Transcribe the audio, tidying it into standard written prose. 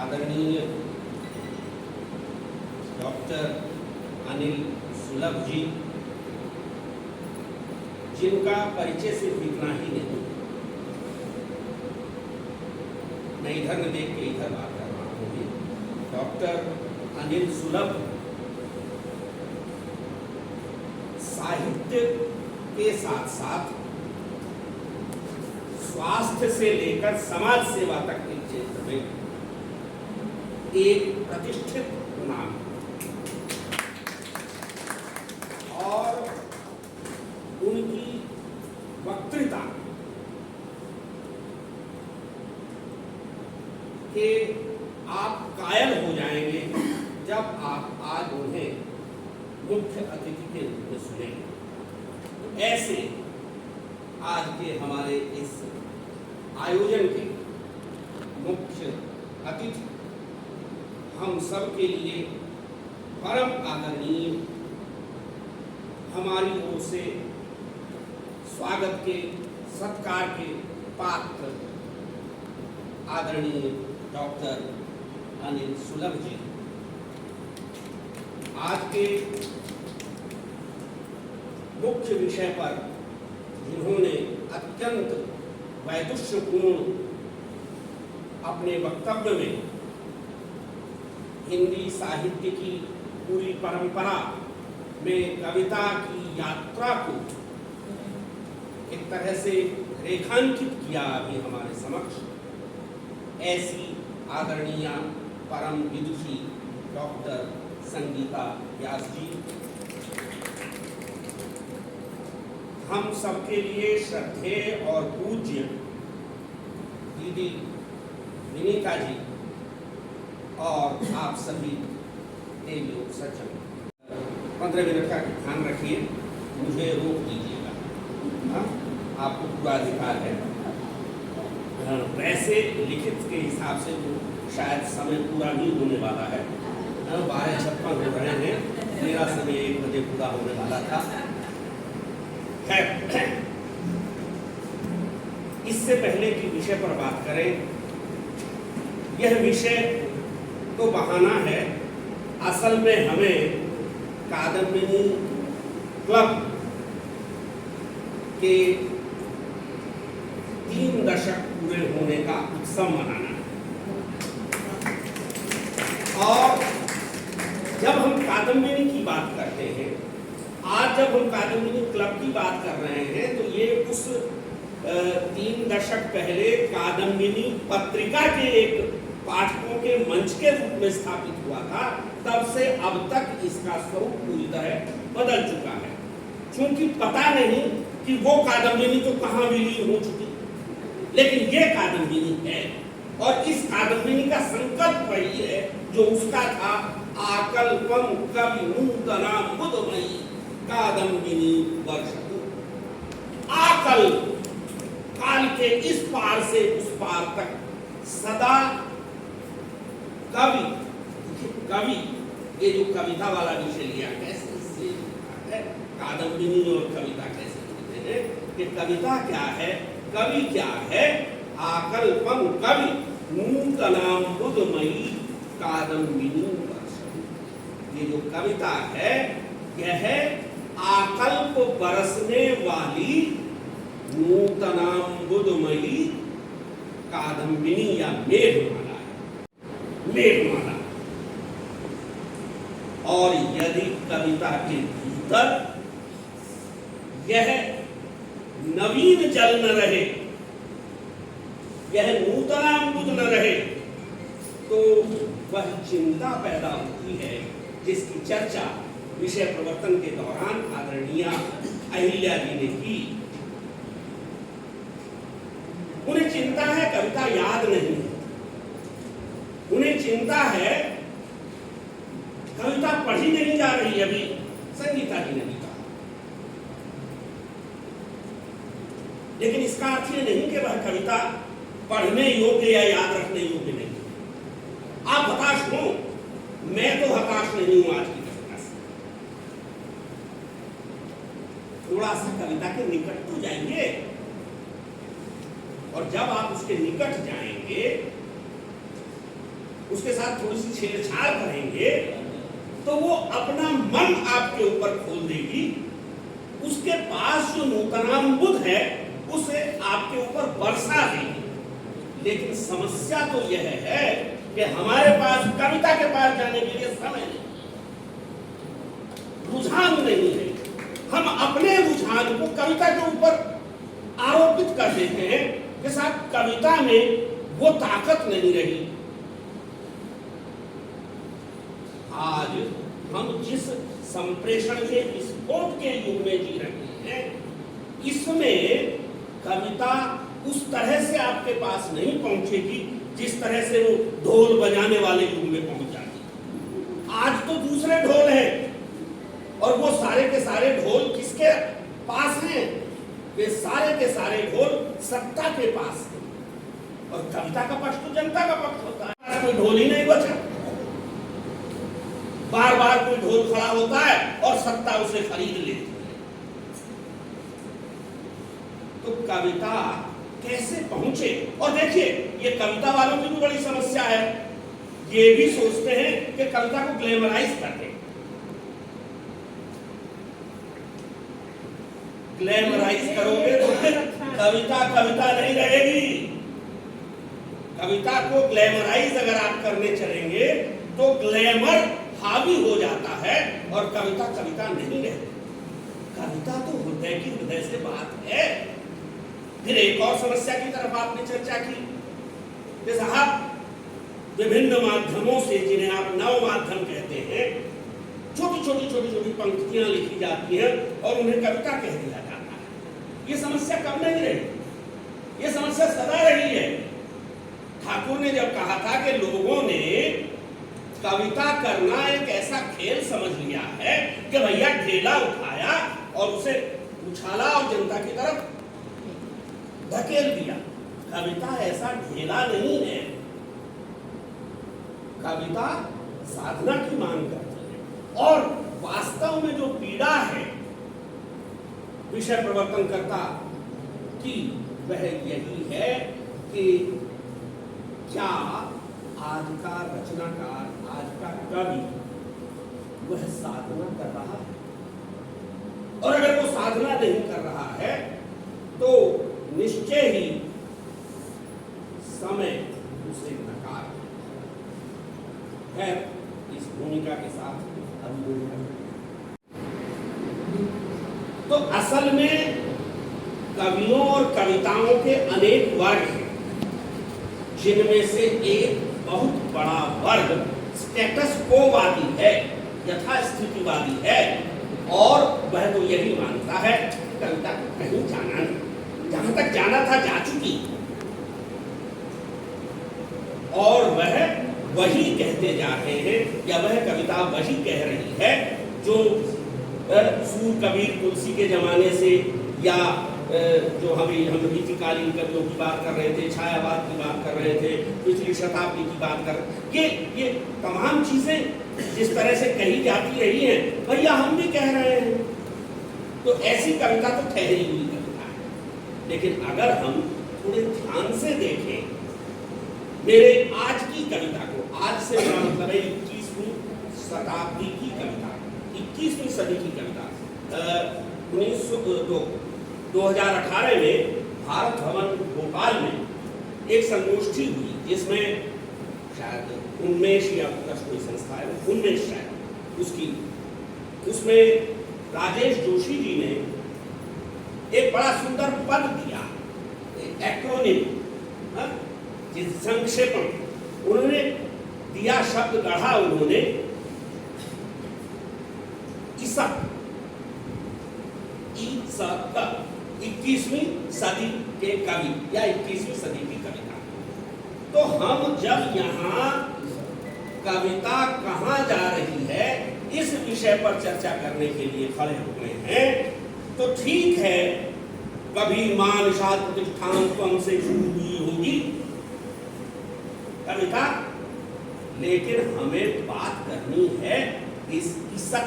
आदरणीय डॉक्टर अनिल सुलभ जी, जिनका परिचय सिर्फ इतना ही नहीं, मैं इधर न देख के इधर बात कर रहा हूँ। डॉक्टर अनिल सुलभ साहित्य के साथ साथ स्वास्थ्य से लेकर समाज सेवा तक के क्षेत्र में एक प्रतिष्ठित नाम और उनकी वक्तृता के आप कायल हो जाएंगे जब आप आज उन्हें मुख्य अतिथि के रूप में सुनेंगे। ऐसे आज के हमारे इस आयोजन के मुख्य अतिथि हम सब के लिए परम आदरणीय, हमारी ओर से स्वागत के सत्कार के पात्र आदरणीय डॉक्टर अनिल सुलभ जी, आज के मुख्य विषय पर जिन्होंने अत्यंत वैदुष्यपूर्ण अपने वक्तव्य में हिंदी साहित्य की पूरी परंपरा में कविता की यात्रा को एक तरह से रेखांकित किया अभी हमारे समक्ष, ऐसी आदरणीय परम विदुषी डॉक्टर संगीता व्यास जी, हम सबके लिए श्रद्धेय और पूज्य दीदी विनीता जी और आप सभी देवी लोग सज्जन, 15 मिनट का ध्यान रखिए, मुझे रोक दीजिएगा। आपको पूरा अधिकार है। वैसे लिखित के हिसाब से तो शायद समय पूरा नहीं होने वाला है, 12:56 हो रहे हैं, मेरा समय 1 बजे पूरा होने वाला था। इससे पहले कि विषय पर बात करें, यह विषय तो बहाना है, असल में हमें कादम्बिनी क्लब के 3 दशक पूरे होने का उत्सव मनाना है। और जब हम कादम्बिनी की बात करते हैं, आज जब हम कादम्बिनी क्लब की बात कर रहे हैं, तो ये उस 3 दशक पहले कादम्बिनी पत्रिका के एक पाठकों के मंच के रूप में स्थापित हुआ था, तब से अब तक इसका स्वरूप पूरी तरह बदल चुका है। क्योंकि पता नहीं कि वो कादम्बिनी तो कहाँ विलीन हो चुकी, लेकिन ये कादम्बिनी है और इस कादम्बिनी का संकल्प वही है जो उसका था, आकल्पम कवि नूतना मुदमयी कादम्बिनी वर्षतु। आकल काल के इस पार से उस पार तक सदा कवि, कवि ये जो कविता वाला विषय लिया, कैसे इससे है कादम्बिनी और कविता कैसे लिखते हैं कि कविता क्या है, कवि क्या है, आकल्पम कवि नूतनाम बुद्धमयी कादम्बिनी वर्षतु। ये जो कविता है, यह है आकल्प बरसने वाली नूतनाम बुद्धमयी कादम्बिनी या मेघमाला है, मेघमाला। और यदि कविता के भीतर यह नवीन जल न रहे, यह नूतनाम बुद्ध न रहे, तो वह चिंता पैदा होती है जिसकी चर्चा विषय प्रवर्तन के दौरान आदरणीय अहिल्या जी ने की। उन्हें चिंता है कविता याद नहीं है, उन्हें चिंता है कविता पढ़ी नहीं जा रही। अभी संगीता जी ने भी कहा, लेकिन इसका अर्थ ये नहीं कि वह कविता पढ़ने योग्य या याद रखने योग्य नहीं। आप हताश हो, मैं तो हताश नहीं हूं आज की कविता से। थोड़ा सा कविता के निकट तो जाएंगे, और जब आप उसके निकट जाएंगे उसके साथ थोड़ी सी छेड़छाड़ करेंगे तो वो अपना मन आपके ऊपर खोल देगी, उसके पास जो नूतनाम्बुध है उसे आपके ऊपर बरसा देगी। लेकिन समस्या तो यह है कि हमारे पास कविता के पास जाने के लिए समय नहीं, रुझान नहीं है। हम अपने रुझान को कविता के ऊपर आरोपित कर देते हैं कि साहब कविता में वो ताकत नहीं रही। आज हम जिस संप्रेषण के विस्फोट के युग में जी रहे हैं, इसमें कविता उस तरह से आपके पास नहीं पहुंचेगी जिस तरह से वो ढोल बजाने वाले युग में पहुंच जाती। आज तो दूसरे ढोल हैं, और वो सारे के सारे ढोल किसके पास हैं? वे सारे के सारे ढोल सत्ता के पास हैं। और कविता का पक्ष तो जनता का पक्ष होता है। कोई ढोल ही नहीं बचा, बार बार कोई ढोल खड़ा होता है और सत्ता उसे खरीद लेती है। तो कविता कैसे पहुंचे? और देखिए, ये कविता वालों की भी बड़ी समस्या है। ये भी सोचते हैं कि कविता को ग्लैमराइज कर दें। ग्लैमराइज करोगे तो कविता कविता नहीं रहेगी। कविता को ग्लैमराइज अगर आप करने चलेंगे तो ग्लैमर हावी हो जाता है और कविता कविता नहीं रहती। कविता तो हृदय की हृदय से बात है। फिर एक और समस्या की तरफ आपने चर्चा की कि साहब विभिन्न माध्यमों से, जिन्हें आप नव माध्यम कहते हैं, छोटी छोटी पंक्तियां लिखी जाती हैं और उन्हें कविता कह दिया जाता है। ये समस्या कब नहीं रही? ये समस्या सदा रही है। ठाकुर ने जब कहा था कि लोगों ने कविता करना एक ऐसा खेल समझ लिया है कि भैया ढेला उठाया और उसे उछाला और जनता की तरफ धकेल दिया। कविता ऐसा ढेला नहीं है। कविता साधना की मांग करती है। और वास्तव में जो पीड़ा है विषय प्रवर्तनकर्ता की, वह यही है कि क्या आज का रचनाकार, आज का कवि, वह साधना कर रहा है? और अगर वो साधना नहीं कर रहा है तो निश्चय ही समय उसे नकार है। इस भूमिका के साथ तो असल में कवियों और कविताओं के अनेक वर्ग हैं, जिनमें से एक बहुत बड़ा वर्ग स्टेटस कोवादी है, यथास्थितिवादी है, और वह तो यही मानता है कविता को कहीं जाना नहीं, जहां तक जाना था जा चुकी, और वह वही कहते जा रहे हैं, या वह कविता वही कह रही है जो सूर कबीर तुलसी के जमाने से, या जो हम रीतिकालीन कवियों की बात कर रहे थे, छायावाद की बात कर रहे थे, पिछली शताब्दी की बात कर, ये तमाम चीजें जिस तरह से कही जाती रही हैं, भैया हम भी कह रहे हैं। तो ऐसी कविता तो ठहरी हुई कविता है। लेकिन अगर हम थोड़े ध्यान से देखें मेरे आज की कविता को, आज से मेरा मतलब है 21वीं शताब्दी की कविता, 21वीं सदी की कविता, 2018 में भारत भवन भोपाल में एक संगोष्ठी हुई, जिसमें शायद उन्मेष या कोई संस्था है, उन्मेष शायद उसकी, उसमें राजेश जोशी जी ने एक बड़ा सुंदर पद दिया, एक्रोनिम, संक्षेपण उन्होंने दिया, शब्द गढ़ा उन्होंने ईसक, 21वीं सदी के कवि या 21वीं सदी की कविता। तो हम जब यहाँ कविता कहाँ जा रही है इस विषय पर चर्चा करने के लिए खड़े हुए हैं, तो ठीक है, कभी मां निषाद प्रतिष्ठान तो हमसे शुरू हुई होगी कविता, लेकिन हमें बात करनी है इस ईसक